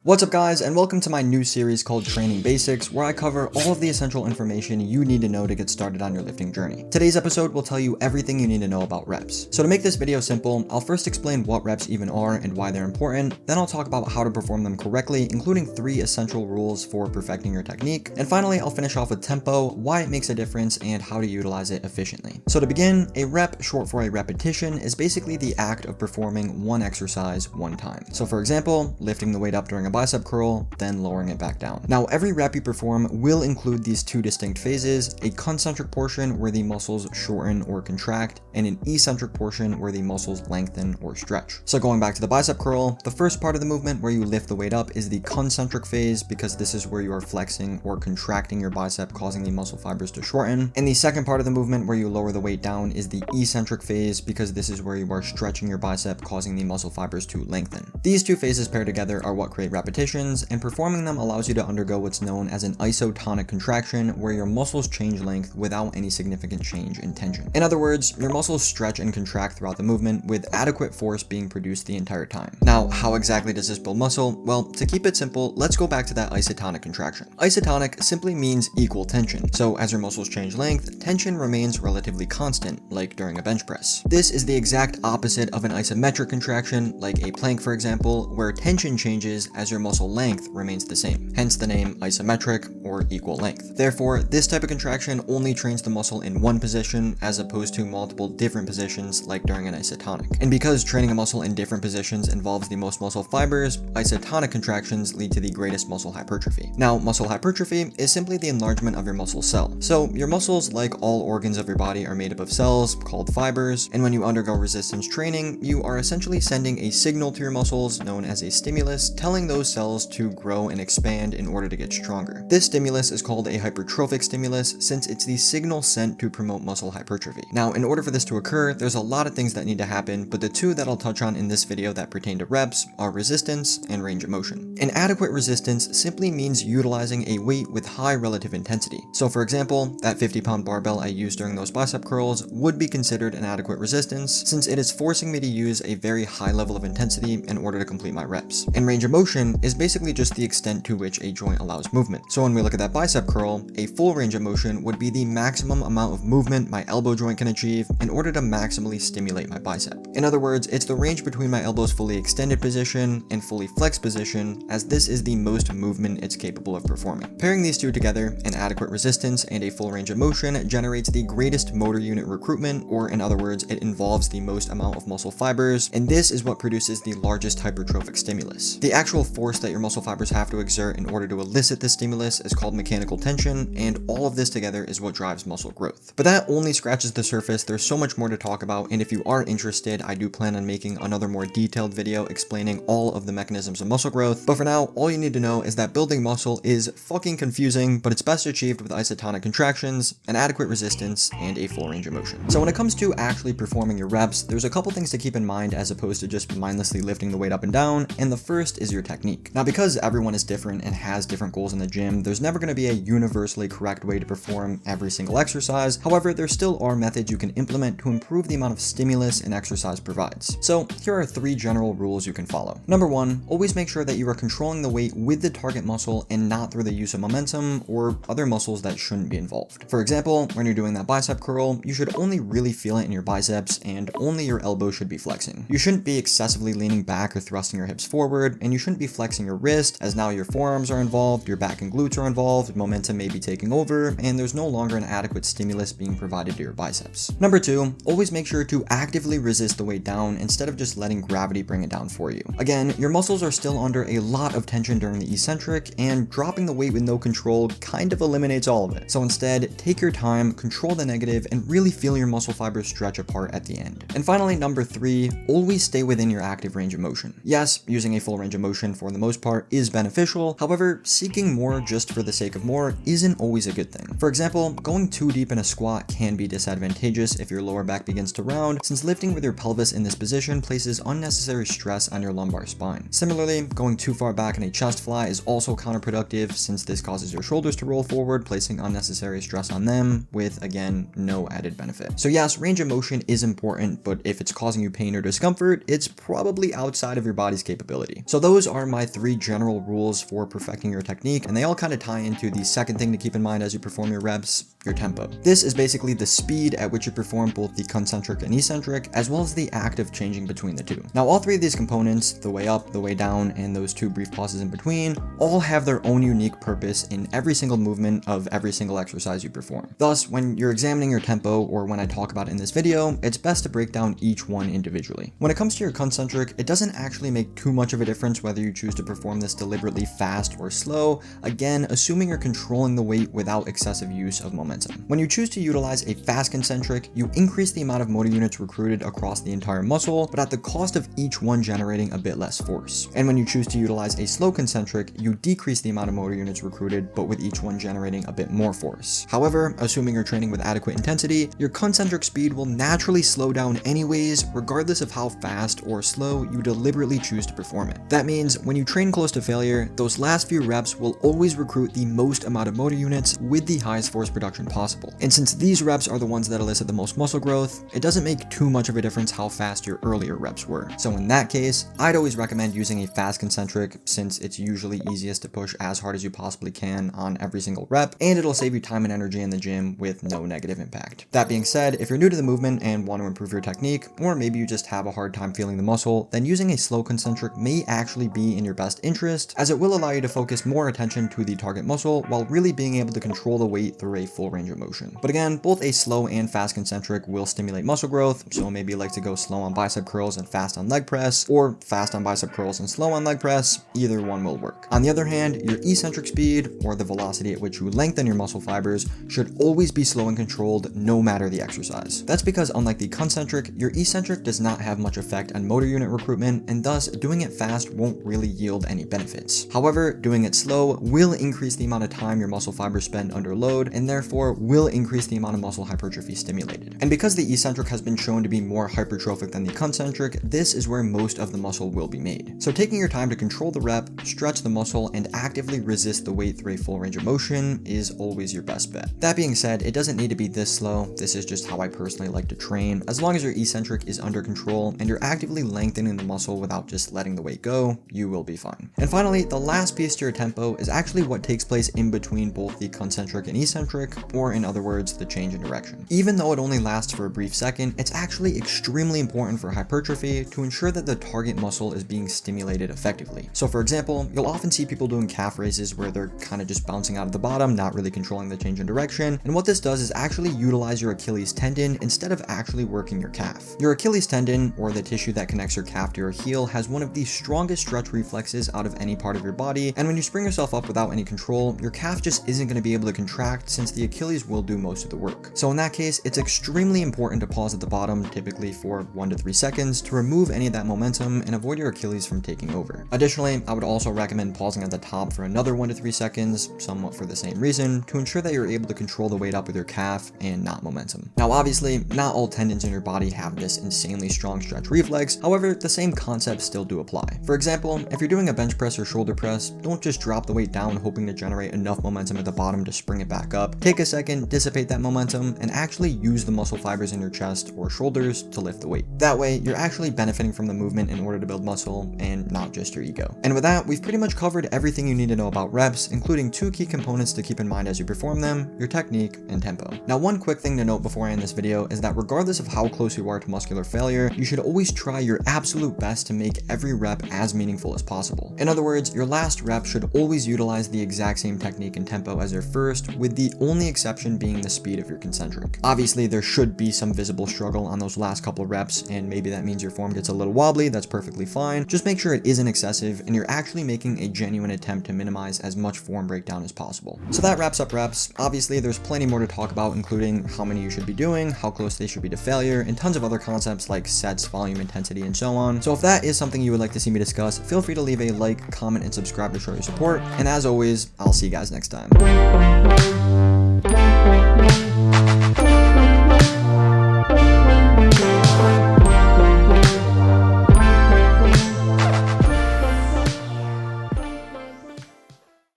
What's up guys, and welcome to my new series called Training Basics, where I cover all of the essential information you need to know to get started on your lifting journey. Today's episode will tell you everything you need to know about reps. So to make this video simple, I'll first explain what reps even are and why they're important, then I'll talk about how to perform them correctly, including 3 essential rules for perfecting your technique, and finally I'll finish off with tempo, why it makes a difference, and how to utilize it efficiently. So to begin, a rep, short for a repetition, is basically the act of performing one exercise one time. So for example, lifting the weight up during a bicep curl, then lowering it back down. Now, every rep you perform will include these 2 distinct phases, a concentric portion where the muscles shorten or contract, and an eccentric portion where the muscles lengthen or stretch. So going back to the bicep curl, the first part of the movement where you lift the weight up is the concentric phase, because this is where you are flexing or contracting your bicep, causing the muscle fibers to shorten. And the second part of the movement where you lower the weight down is the eccentric phase, because this is where you are stretching your bicep, causing the muscle fibers to lengthen. These 2 phases paired together are what create repetitions, and performing them allows you to undergo what's known as an isotonic contraction, where your muscles change length without any significant change in tension. In other words, your muscles stretch and contract throughout the movement with adequate force being produced the entire time. Now, how exactly does this build muscle? Well, to keep it simple, let's go back to that isotonic contraction. Isotonic simply means equal tension. So as your muscles change length, tension remains relatively constant, like during a bench press. This is the exact opposite of an isometric contraction, like a plank for example, where tension changes as your muscle length remains the same, hence the name isometric or equal length. Therefore, this type of contraction only trains the muscle in one position as opposed to multiple different positions like during an isotonic. And because training a muscle in different positions involves the most muscle fibers, isotonic contractions lead to the greatest muscle hypertrophy. Now, muscle hypertrophy is simply the enlargement of your muscle cell. So your muscles, like all organs of your body, are made up of cells called fibers, and when you undergo resistance training, you are essentially sending a signal to your muscles known as a stimulus, telling those cells to grow and expand in order to get stronger. This stimulus is called a hypertrophic stimulus, since it's the signal sent to promote muscle hypertrophy. Now, in order for this to occur, there's a lot of things that need to happen, but the 2 that I'll touch on in this video that pertain to reps are resistance and range of motion. An adequate resistance simply means utilizing a weight with high relative intensity. So for example, that 50-pound barbell I used during those bicep curls would be considered an adequate resistance, since it is forcing me to use a very high level of intensity in order to complete my reps. And range of motion is basically just the extent to which a joint allows movement. So when we look at that bicep curl, a full range of motion would be the maximum amount of movement my elbow joint can achieve in order to maximally stimulate my bicep. In other words, it's the range between my elbow's fully extended position and fully flexed position, as this is the most movement it's capable of performing. Pairing these 2 together, an adequate resistance and a full range of motion generates the greatest motor unit recruitment, or in other words, it involves the most amount of muscle fibers, and this is what produces the largest hypertrophic stimulus. The actual force that your muscle fibers have to exert in order to elicit this stimulus is called mechanical tension, and all of this together is what drives muscle growth. But that only scratches the surface. There's so much more to talk about, and if you are interested, I do plan on making another more detailed video explaining all of the mechanisms of muscle growth. But for now, all you need to know is that building muscle is fucking confusing, but it's best achieved with isotonic contractions, an adequate resistance, and a full range of motion. So when it comes to actually performing your reps, there's a couple things to keep in mind as opposed to just mindlessly lifting the weight up and down, and the first is your technique. Now, because everyone is different and has different goals in the gym, there's never going to be a universally correct way to perform every single exercise. However, there still are methods you can implement to improve the amount of stimulus an exercise provides. So here are 3 general rules you can follow. Number 1, always make sure that you are controlling the weight with the target muscle and not through the use of momentum or other muscles that shouldn't be involved. For example, when you're doing that bicep curl, you should only really feel it in your biceps, and only your elbow should be flexing. You shouldn't be excessively leaning back or thrusting your hips forward, and you shouldn't be flexing your wrist, as now your forearms are involved, your back and glutes are involved, momentum may be taking over, and there's no longer an adequate stimulus being provided to your biceps. Number 2, always make sure to actively resist the weight down instead of just letting gravity bring it down for you. Again, your muscles are still under a lot of tension during the eccentric, and dropping the weight with no control kind of eliminates all of it. So instead, take your time, control the negative, and really feel your muscle fibers stretch apart at the end. And finally, number 3, always stay within your active range of motion. Yes, using a full range of motion for the most part is beneficial. However, seeking more just for the sake of more isn't always a good thing. For example, going too deep in a squat can be disadvantageous if your lower back begins to round, since lifting with your pelvis in this position places unnecessary stress on your lumbar spine. Similarly, going too far back in a chest fly is also counterproductive, since this causes your shoulders to roll forward, placing unnecessary stress on them with, again, no added benefit. So yes, range of motion is important, but if it's causing you pain or discomfort, it's probably outside of your body's capability. So those are my my 3 general rules for perfecting your technique, and they all kind of tie into the second thing to keep in mind as you perform your reps, your tempo. This is basically the speed at which you perform both the concentric and eccentric, as well as the act of changing between the two. Now, all 3 of these components, the way up, the way down, and those 2 brief pauses in between, all have their own unique purpose in every single movement of every single exercise you perform. Thus, when you're examining your tempo, or when I talk about it in this video, it's best to break down each one individually. When it comes to your concentric, it doesn't actually make too much of a difference whether you choose to perform this deliberately fast or slow, again, assuming you're controlling the weight without excessive use of momentum. When you choose to utilize a fast concentric, you increase the amount of motor units recruited across the entire muscle, but at the cost of each one generating a bit less force. And when you choose to utilize a slow concentric, you decrease the amount of motor units recruited, but with each one generating a bit more force. However, assuming you're training with adequate intensity, your concentric speed will naturally slow down anyways, regardless of how fast or slow you deliberately choose to perform it. That means when you train close to failure, those last few reps will always recruit the most amount of motor units with the highest force production possible. And since these reps are the ones that elicit the most muscle growth, it doesn't make too much of a difference how fast your earlier reps were. So in that case, I'd always recommend using a fast concentric, since it's usually easiest to push as hard as you possibly can on every single rep, and it'll save you time and energy in the gym with no negative impact. That being said, if you're new to the movement and want to improve your technique, or maybe you just have a hard time feeling the muscle, then using a slow concentric may actually be in your best interest, as it will allow you to focus more attention to the target muscle while really being able to control the weight through a full range of motion. But again, both a slow and fast concentric will stimulate muscle growth, so maybe you like to go slow on bicep curls and fast on leg press, or fast on bicep curls and slow on leg press, either one will work. On the other hand, your eccentric speed, or the velocity at which you lengthen your muscle fibers, should always be slow and controlled no matter the exercise. That's because unlike the concentric, your eccentric does not have much effect on motor unit recruitment, and thus doing it fast won't really yield any benefits. However, doing it slow will increase the amount of time your muscle fibers spend under load, and therefore will increase the amount of muscle hypertrophy stimulated. And because the eccentric has been shown to be more hypertrophic than the concentric, this is where most of the muscle will be made. So taking your time to control the rep, stretch the muscle, and actively resist the weight through a full range of motion is always your best bet. That being said, it doesn't need to be this slow. This is just how I personally like to train. As long as your eccentric is under control and you're actively lengthening the muscle without just letting the weight go, you will be fine. And finally, the last piece to your tempo is actually what takes place in between both the concentric and eccentric, or in other words, the change in direction. Even though it only lasts for a brief second, it's actually extremely important for hypertrophy to ensure that the target muscle is being stimulated effectively. So for example, you'll often see people doing calf raises where they're kind of just bouncing out of the bottom, not really controlling the change in direction. And what this does is actually utilize your Achilles tendon instead of actually working your calf. Your Achilles tendon, or the tissue that connects your calf to your heel, has one of the strongest stretch reflexes out of any part of your body. And when you spring yourself up without any control, your calf just isn't going to be able to contract, since the Achilles will do most of the work. So in that case, it's extremely important to pause at the bottom, typically for 1 to 3 seconds, to remove any of that momentum and avoid your Achilles from taking over. Additionally, I would also recommend pausing at the top for another 1 to 3 seconds, somewhat for the same reason, to ensure that you're able to control the weight up with your calf and not momentum. Now obviously, not all tendons in your body have this insanely strong stretch reflex, however, the same concepts still do apply. For example, if you're doing a bench press or shoulder press, don't just drop the weight down hoping to generate enough momentum at the bottom to spring it back up. Take a second, dissipate that momentum, and actually use the muscle fibers in your chest or shoulders to lift the weight. That way, you're actually benefiting from the movement in order to build muscle, and not just your ego. And with that, we've pretty much covered everything you need to know about reps, including 2 key components to keep in mind as you perform them: your technique and tempo. Now, one quick thing to note before I end this video is that regardless of how close you are to muscular failure, you should always try your absolute best to make every rep as meaningful as possible. In other words, your last rep should always utilize the exact same technique and tempo as your first, with the only exception being the speed of your concentric. Obviously, there should be some visible struggle on those last couple of reps, and maybe that means your form gets a little wobbly. That's perfectly fine. Just make sure it isn't excessive and you're actually making a genuine attempt to minimize as much form breakdown as possible. So that wraps up reps. Obviously, there's plenty more to talk about, including how many you should be doing, how close they should be to failure, and tons of other concepts like sets, volume, intensity, and so on. So if that is something you would like to see me discuss, feel free to leave a like, comment, and subscribe to show your support. And as always, I'll see you guys next time.